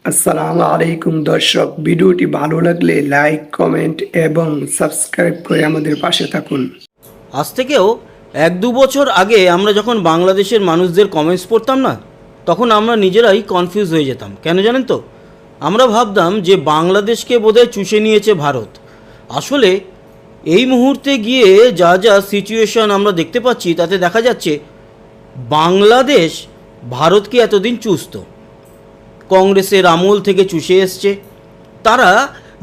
আসসালামু আলাইকুম দর্শক, ভিডিওটি ভালো লাগলে লাইক, কমেন্ট এবং সাবস্ক্রাইব করে আমাদের পাশে থাকুন। আজ থেকেও 1-2 বছর আগে আমরা যখন বাংলাদেশের মানুষদের কমেন্টস পড়তাম না, তখন আমরা নিজেরাই কনফিউজ হয়ে যেতাম। কেন জানেন তো? আমরা ভাবতাম যে বাংলাদেশকে বোধহয় চুষে নিয়েছে ভারত। আসলে এই মুহূর্তে গিয়ে যা যা সিচুয়েশন আমরা দেখতে পাচ্ছি, তাতে দেখা যাচ্ছে বাংলাদেশ ভারতকে এতদিন চুষত, কংগ্রেসের আমল থেকে চুষে এসছে। তারা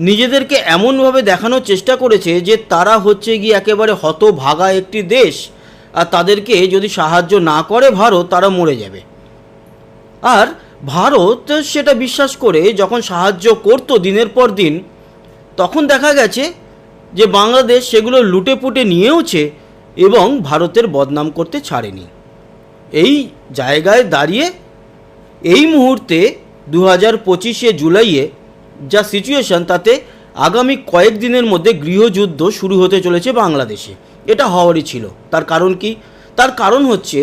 নিজেদেরকে এমনভাবে দেখানোর চেষ্টা করেছে যে তারা হচ্ছে গিয়ে একেবারে হতভাগা একটি দেশ, আর তাদেরকে যদি সাহায্য না করে ভারত, তারা মরে যাবে। আর ভারত সেটা বিশ্বাস করে যখন সাহায্য করতো দিনের পর দিন, তখন দেখা গেছে যে বাংলাদেশ সেগুলো লুটে পুটে নিয়েওছে এবং ভারতের বদনাম করতে ছাড়েনি। এই জায়গায় দাঁড়িয়ে এই মুহূর্তে 2025 জুলাইয়ে যা সিচুয়েশন, তাতে আগামী কয়েকদিনের মধ্যে গৃহযুদ্ধ শুরু হতে চলেছে বাংলাদেশে। এটা হওয়ারই ছিল। তার কারণ কি? তার কারণ হচ্ছে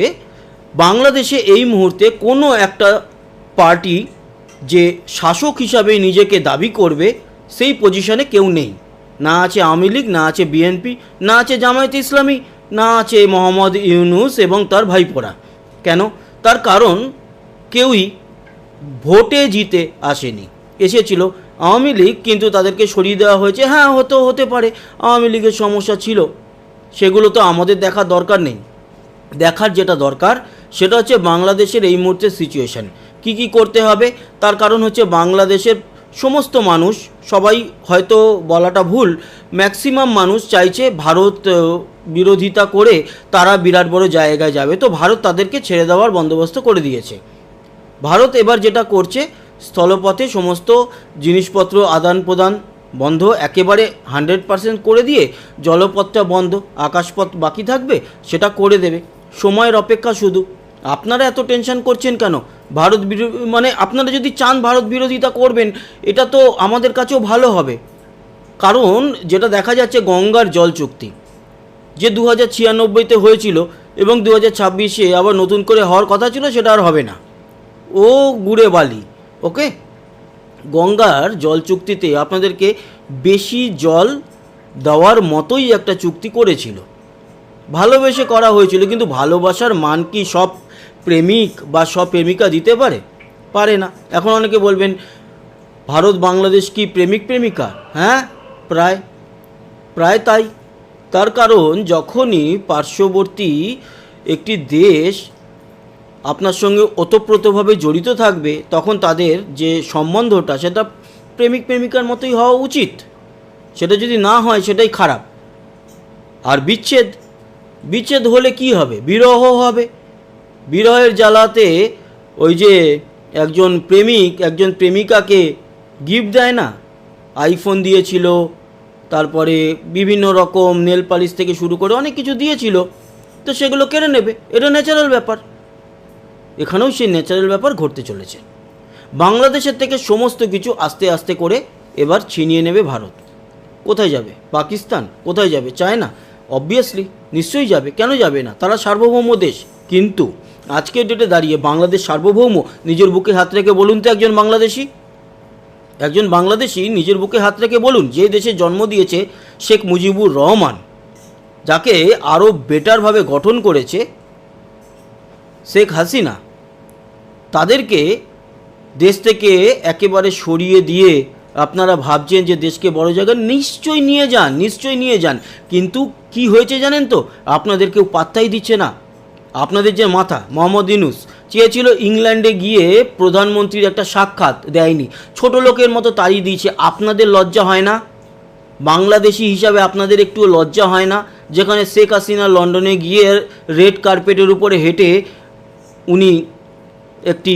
বাংলাদেশে এই মুহূর্তে কোনো একটা পার্টি যে শাসক হিসাবে নিজেকে দাবি করবে, সেই পজিশনে কেউ নেই। না আছে আওয়ামী লীগ, না আছে বিএনপি, না আছে জামায়াতে ইসলামী, না আছে মোহাম্মদ ইউনূস এবং তার ভাইপোরা। কেন? তার কারণ কেউই ভোটে জিতে আসেনি। এসেছিল আওয়ামী লীগ, কিন্তু তাদেরকে সরিয়ে দেওয়া হয়েছে। হ্যাঁ, হতে পারে আওয়ামী লীগের সমস্যা ছিল, সেগুলো তো আমাদের দেখার দরকার নেই। দেখার যেটা দরকার সেটা হচ্ছে বাংলাদেশের এই মুহূর্তে সিচুয়েশান কি কি করতে হবে। তার কারণ হচ্ছে বাংলাদেশের সমস্ত মানুষ, সবাই হয়তো বলাটা ভুল, ম্যাক্সিমাম মানুষ চাইছে ভারত বিরোধিতা করে তারা বিরাট বড় জায়গায় যাবে। তো ভারত তাদেরকে ছেড়ে দেওয়ার বন্দোবস্ত করে দিয়েছে। ভারত এবার যেটা করছে, স্থলপথে সমস্ত জিনিসপত্র আদান প্রদান বন্ধ, একেবারে 100% করে দিয়ে জলপথটা বন্ধ, আকাশপথ বাকি থাকবে, সেটা করে দেবে। সময়ের অপেক্ষা শুধু। আপনারা এত টেনশন করছেন কেন? ভারত মানে আপনারা যদি চান ভারত বিরোধিতা করবেন, এটা তো আমাদের কাছেও ভালো হবে। কারণ যেটা দেখা যাচ্ছে, গঙ্গার জল চুক্তি যে 2096-তে হয়েছিল এবং 2026-এ আবার নতুন করে হওয়ার কথা ছিল, সেটা আর হবে না। ও গুড়ে বালি। ওকে, গঙ্গার জল চুক্তিতে আপনাদেরকে বেশি জল দেওয়ার মতোই একটা চুক্তি করেছিল, ভালোবেসে করা হয়েছিল। কিন্তু ভালোবাসার মান কি সব প্রেমিক বা সব প্রেমিকা দিতে পারে? পারে না। এখন অনেকে বলবেন ভারত বাংলাদেশ কি প্রেমিক প্রেমিকা? হ্যাঁ, প্রায় প্রায় তাই। তার কারণ যখনই পার্শ্ববর্তী একটি দেশ আপনার সঙ্গে ওতপ্রোতভাবে জড়িত থাকবে, তখন তাদের যে সম্বন্ধটা সেটা প্রেমিক প্রেমিকার মতোই হওয়া উচিত। সেটা যদি না হয়, সেটাই খারাপ। আর বিচ্ছেদ হলে কি হবে? বিরহ হবে। বিরহের জ্বালাতে ওই যে একজন প্রেমিক একজন প্রেমিকাকে গিফট দেয় না, আইফোন দিয়েছিল, তারপরে বিভিন্ন রকম নেল পালিশ থেকে শুরু করে অনেক কিছু দিয়েছিল, তো সেগুলো কেড়ে নেবে। এটা ন্যাচারাল ব্যাপার। এখানেও সেই ন্যাচারাল ব্যাপার ঘটতে চলেছে। বাংলাদেশের থেকে সমস্ত কিছু আস্তে আস্তে করে এবার ছিনিয়ে নেবে ভারত। কোথায় যাবে? পাকিস্তান? কোথায় যাবে? চায়না? অবভিয়াসলি নিশ্চয়ই যাবে। কেন যাবে না? তারা সার্বভৌম দেশ। কিন্তু আজকের ডেটে দাঁড়িয়ে বাংলাদেশ সার্বভৌম? নিজের বুকে হাত রেখে বলুন তো একজন বাংলাদেশি নিজের বুকে হাত রেখে বলুন, যে দেশে জন্ম দিয়েছে শেখ মুজিবুর রহমান, যাকে আরও বেটারভাবে গঠন করেছে শেখ হাসিনা, তাদেরকে দেশ থেকে একেবারে সরিয়ে দিয়ে আপনারা ভাবছেন যে দেশকে বড় জায়গায় নিশ্চয়ই নিয়ে যান। কিন্তু কি হয়েছে জানেন তো? আপনাদের কেউ পাত্তাই দিচ্ছে না। আপনাদের যে মাথা মোহাম্মদ ইউনূস চেয়েছিল ইংল্যান্ডে গিয়ে প্রধানমন্ত্রীর একটা সাক্ষাৎ, দেয়নি। ছোট লোকের মতো তাড়িয়ে দিয়েছে। আপনাদের লজ্জা হয় না? বাংলাদেশি হিসাবে আপনাদের একটু লজ্জা হয় না? যেখানে শেখ হাসিনা লন্ডনে গিয়ে রেড কার্পেটের উপরে হেঁটে উনি একটি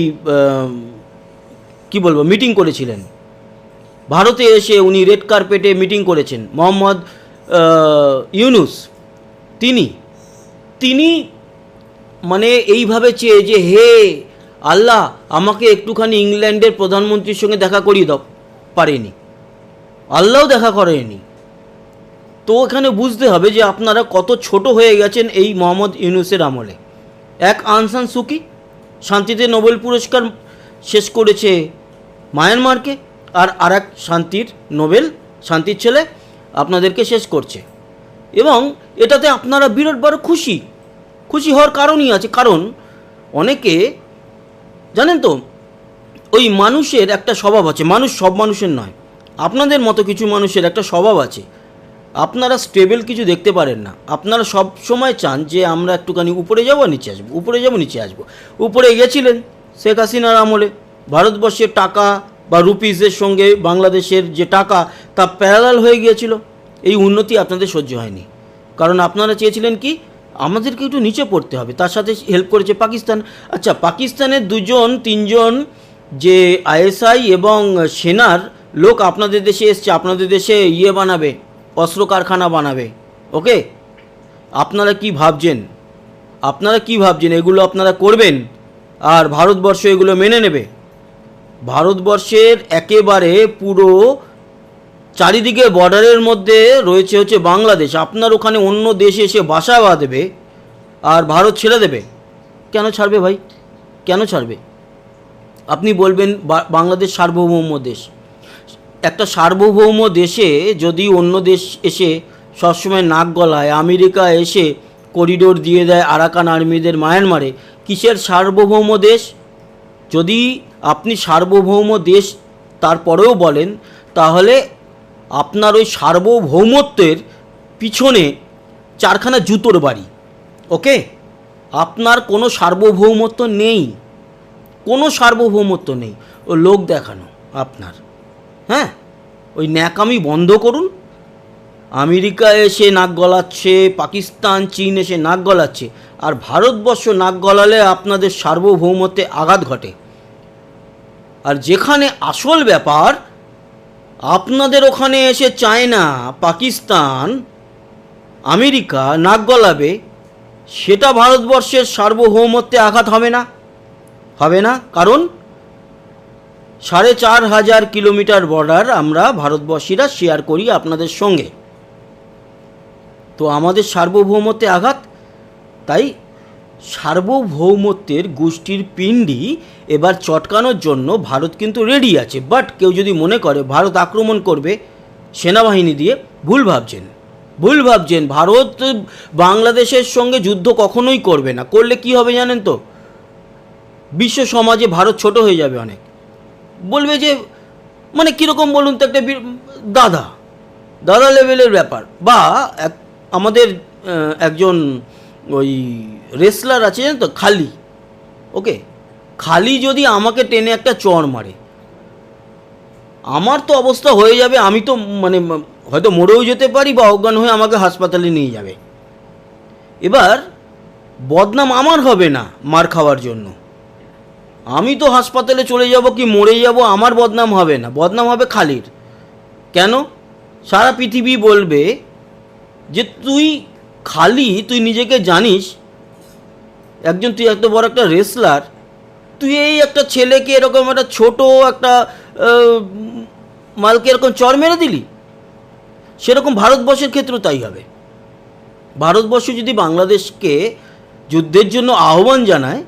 মিটিং করেছিলেন। ভারতে এসে উনি রেড কার্পেটে মিটিং করেছেন। মোহাম্মদ ইউনূস তিনি মানে এইভাবে চেয়ে যে, হে আল্লাহ, আমাকে একটুখানি ইংল্যান্ডের প্রধানমন্ত্রীর সঙ্গে দেখা করিয়ে দাও, পারেনি। আল্লাহও দেখা করেনি। তো এখানে বুঝতে হবে যে আপনারা কত ছোট হয়ে গেছেন এই মোহাম্মদ ইউনূসের আমলে। এক আং সান সুকি শান্তিতে নোবেল পুরস্কার শেষ করেছে মায়ানমারকে, আর এক শান্তির নোবেল শান্তির ছেলে আপনাদেরকে শেষ করছে। এবং এটাতে আপনারা বিরাট বড় খুশি হওয়ার কারণই আছে। কারণ অনেকে জানেন তো, ওই মানুষের একটা স্বভাব আছে, মানুষ সব মানুষের নয়, আপনাদের মতো কিছু মানুষের একটা স্বভাব আছে, আপনারা স্টেবল কিছু দেখতে পারেন না। আপনারা সব সময় চান যে আমরা একটুখানি উপরে যাব নিচে আসবো, উপরে যাব নিচে আসবো। উপরে গেছিলেন শেখ হাসিনার আমলে, ভারতবর্ষের টাকা বা রুপিসের সঙ্গে বাংলাদেশের যে টাকা তা প্যারালাল হয়ে গিয়েছিল। এই উন্নতি আপনাদের সহ্য হয়নি, কারণ আপনারা চেয়েছিলেন কি আমাদেরকে একটু নিচে পড়তে হবে। তার সাথে হেল্প করেছে পাকিস্তান। আচ্ছা, পাকিস্তানের 2-3 যে আইএসআই এবং সেনার লোক আপনাদের দেশে এসছে, আপনাদের দেশে বানাবে, অস্ত্র কারখানা বানাবে। ওকে, আপনারা কি ভাবছেন এগুলো আপনারা করবেন আর ভারতবর্ষ এগুলো মেনে নেবে? ভারতবর্ষের একেবারে পুরো চারিদিকে বর্ডারের মধ্যে রয়েছে হচ্ছে বাংলাদেশ। আপনার ওখানে অন্য দেশে এসে বাসা বাঁধবে আর ভারত ছেড়ে দেবে? কেন ছাড়বে ভাই, কেন ছাড়বে? আপনি বলবেন বাংলাদেশ সার্বভৌম দেশ। একটা সার্বভৌম দেশে যদি অন্য দেশ এসে সবসময় নাক গলায়, আমেরিকা এসে করিডোর দিয়ে দেয় আরাকান আর্মিদের মায়ানমারে, কিসের সার্বভৌম দেশ? যদি আপনি সার্বভৌম দেশ তারপরেও বলেন, তাহলে আপনার ওই সার্বভৌমত্বের পিছনে 4খানা জুতোর বাড়ি। ওকে, আপনার কোনো সার্বভৌমত্ব নেই, কোনো সার্বভৌমত্ব নেই। ও লোক দেখানো আপনার। হ্যাঁ, ওই ন্যাকামি বন্ধ করুন। আমেরিকা এসে নাক গলাচ্ছে, পাকিস্তান, চীন এসে নাক গলাচ্ছে, আর ভারতবর্ষ নাক গলালে আপনাদের সার্বভৌমত্বে আঘাত ঘটে। আর যেখানে আসল ব্যাপার, আপনাদের ওখানে এসে চায়না, পাকিস্তান, আমেরিকা নাক গলাবে, সেটা ভারতবর্ষের সার্বভৌমত্বে আঘাত হবে না। কারণ 4500 কিলোমিটার বর্ডার আমরা ভারতবর্ষীরা শেয়ার করি আপনাদের সঙ্গে, তো আমাদের সার্বভৌমত্বে আঘাত। তাই সার্বভৌমত্বের গোষ্ঠীর পিণ্ডি এবার চটকানোর জন্য ভারত কিন্তু রেডি আছে। বাট কেউ যদি মনে করে ভারত আক্রমণ করবে সেনাবাহিনী দিয়ে, ভুল ভাবছেন। ভারত বাংলাদেশের সঙ্গে যুদ্ধ কখনোই করবে না। করলে কি হবে জানেন তো? বিশ্ব সমাজে ভারত ছোট হয়ে যাবে অনেক। বলবে যে মানে কীরকম বলুন তো, একটা দাদা লেভেলের ব্যাপার। বা আমাদের একজন ওই রেসলার আছে জানেন তো, খালি। ওকে, খালি যদি আমাকে টেনে একটা চড় মারে, আমার তো অবস্থা হয়ে যাবে। আমি তো মানে হয়তো মরেও যেতে পারি, বা অজ্ঞান হয়ে আমাকে হাসপাতালে নিয়ে যাবে। এবার বদনাম আমার হবে না মার খাওয়ার জন্য, আমি তো হাসপাতালে চলে যাব কি মরে যাব, আমার বদনাম হবে না, বদনাম হবে খালির। কেন? সারা পৃথিবী বলবে যে তুই নিজেকে জানিস তুই এত বড় একটা রেসলার, তুই এই একটা ছেলেকে এরকম একটা ছোট একটা মালকে এরকম চড় মেরে দিলি। সেরকম ভারতবর্ষের ক্ষেত্রেও তাই হবে। ভারতবর্ষ যদি বাংলাদেশকে যুদ্ধের জন্য আহ্বান জানায়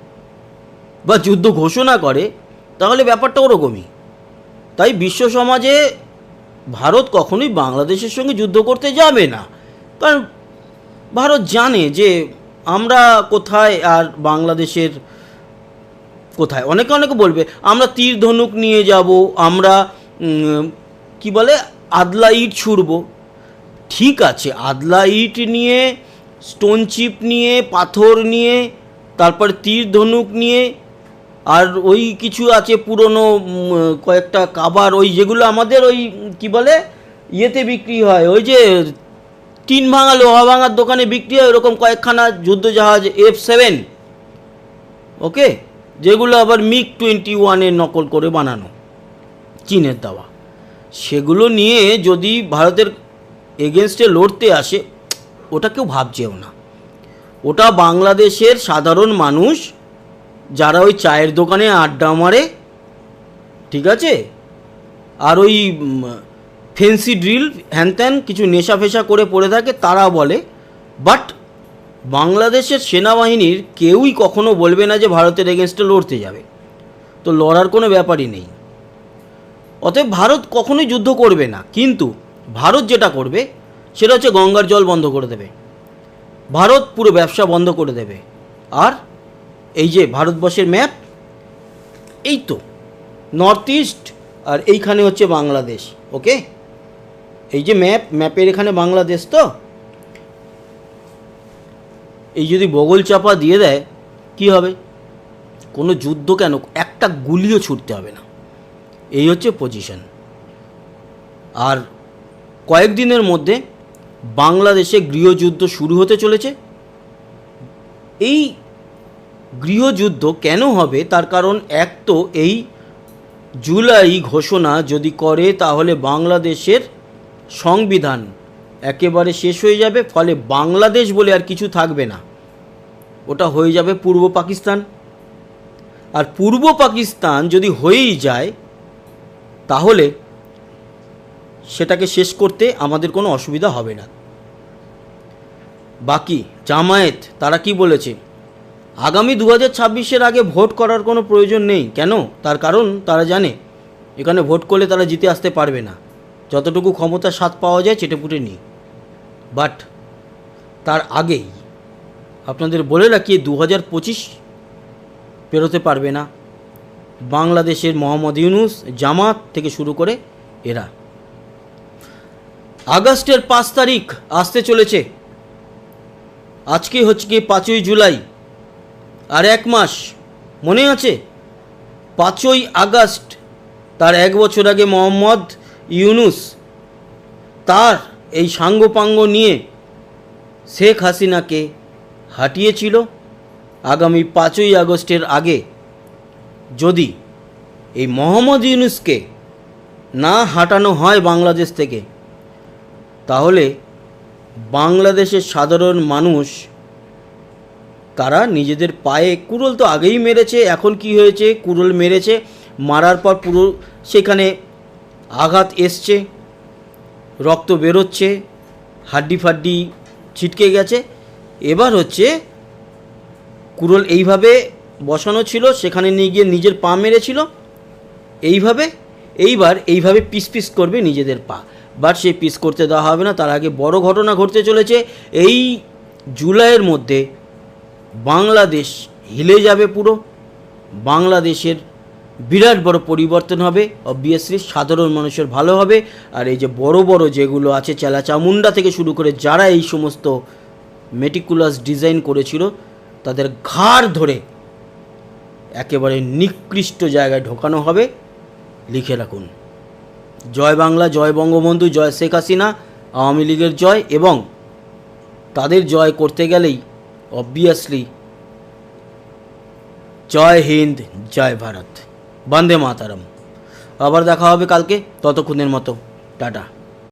বা যুদ্ধ ঘোষণা করে, তাহলে ব্যাপারটা ওরকমই। তাই বিশ্ব সমাজে ভারত কখনোই বাংলাদেশের সঙ্গে যুদ্ধ করতে যাবে না, কারণ ভারত জানে যে আমরা কোথায় আর বাংলাদেশের কোথায়। অনেকে বলবে আমরা তীর ধনুক নিয়ে যাব, আমরা কি বলে আদলা ইট ছুড়ব। ঠিক আছে, আদলা ইট নিয়ে, স্টোন চিপ নিয়ে, পাথর নিয়ে, তারপর তীর ধনুক নিয়ে, আর ওই কিছু আছে পুরনো কয়েকটা কাবার, ওই যেগুলো আমাদের ওই কি বলে ইয়েতে বিক্রি হয়, ওই যে টিন ভাঙা লোহা ভাঙার দোকানে বিক্রি হয়, ওরকম কয়েকখানা যুদ্ধজাহাজ F7। ওকে, যেগুলো আবার MiG-21 নকল করে বানানো, চীনের দেওয়া। সেগুলো নিয়ে যদি ভারতের এগেনস্টে লড়তে আসে, ওটা কেউ ভাবছেও না। ওটা বাংলাদেশের সাধারণ মানুষ যারা ওই চায়ের দোকানে আড্ডা মারে, ঠিক আছে, আর ওই ফেন্সি ড্রিল হ্যানত্যান কিছু নেশা ফেশা করে পড়ে থাকে, তারা বলে। বাট বাংলাদেশের সেনাবাহিনীর কেউই কখনো বলবে না যে ভারতের এগেনস্টে লড়তে যাবে। তো লড়ার কোনো ব্যাপারই নেই। অতএব ভারত কখনোই যুদ্ধ করবে না, কিন্তু ভারত যেটা করবে সেটা হচ্ছে গঙ্গার জল বন্ধ করে দেবে, ভারত পুরো ব্যবসা বন্ধ করে দেবে। আর এই যে ভারতবর্ষের ম্যাপ, এই তো নর্থ ইস্ট, আর এইখানে হচ্ছে বাংলাদেশ। ওকে, এই যে ম্যাপের এখানে বাংলাদেশ, তো এই যদি বগল চাপা দিয়ে দেয় কি হবে? কোনো যুদ্ধ কেন, একটা গুলিও ছুটতে হবে না। এই হচ্ছে পজিশন। আর কয়েকদিনের মধ্যে বাংলাদেশে গৃহযুদ্ধ শুরু হতে চলেছে। এই গৃহযুদ্ধ কেন হবে তার কারণ, এক তো এই জুলাই ঘোষণা যদি করে তাহলে বাংলাদেশের সংবিধান একেবারে শেষ হয়ে যাবে, ফলে বাংলাদেশ বলে আর কিছু থাকবে না, ওটা হয়ে যাবে পূর্ব পাকিস্তান। আর পূর্ব পাকিস্তান যদি হয়েই যায় তাহলে সেটাকে শেষ করতে আমাদের কোনো অসুবিধা হবে না। বাকি জামায়াত তারা কি বলেছে, আগামী 2026-এর আগে ভোট করার কোনো প্রয়োজন নেই। কেন? তার কারণ তারা জানে এখানে ভোট করলে তারা জিতে আসতে পারবে না, যতটুকু ক্ষমতার স্বাদ পাওয়া যায় চেটেপুটে নিই। বাট তার আগেই আপনাদের বলে রাখি, 2025 পেরোতে পারবে না বাংলাদেশের মোহাম্মদ ইউনূস, জামাত থেকে শুরু করে এরা। আগস্টের 5 তারিখ আসতে চলেছে, আজকে হচ্ছে কি 5ই জুলাই, আর 1 মাস মনে আছে? 5ই আগস্ট, তার 1 বছর আগে মোহাম্মদ ইউনূস তার এই সাঙ্গপাঙ্গ নিয়ে শেখ হাসিনাকে হাঁটিয়েছিল। আগামী 5ই আগস্টের আগে যদি এই মোহাম্মদ ইউনূসকে না হাঁটানো হয় বাংলাদেশ থেকে, তাহলে বাংলাদেশের সাধারণ মানুষ তারা নিজেদের পায়ে কুড়োল তো আগেই মেরেছে, এখন কি হয়েছে, কুড়োল মেরেছে, মারার পর পুরো সেখানে আঘাত এসছে, রক্ত বেরোচ্ছে, হাড্ডি ফাড্ডি ছিটকে গেছে। এবার হচ্ছে কুড়োল এইভাবে বসানো ছিল, সেখানে নিয়ে গিয়ে নিজের পা মেরেছিল, এইবার এইভাবে পিস পিস করবে নিজেদের পা। বাট সেই পিস করতে দেওয়া হবে না, তার আগে বড় ঘটনা ঘটতে চলেছে। এই জুলাইয়ের মধ্যে বাংলাদেশ হিলে যাবে পুরো, বাংলাদেশের বিরাট বড় পরিবর্তন হবে, অবভিয়াসলি সাধারণ মানুষের ভালো হবে। আর এই যে বড় বড় যেগুলো আছে, চেলা চামুন্ডা থেকে শুরু করে যারা এই সমস্ত মেটিকুলাস ডিজাইন করেছিল, তাদের ঘাড় ধরে একেবারে নিকৃষ্ট জায়গায় ঢোকানো হবে। লিখে রাখুন, জয় বাংলা, জয় বঙ্গবন্ধু, জয় শেখ হাসিনা, আওয়ামী লীগের জয়। এবং তাদের জয় করতে গেলেই অবভিয়াসলি জয় হিন্দ, জয় ভারত, বন্দে মাতারম। আবার দেখা হবে কালকে, ততক্ষণের মতো টাটা।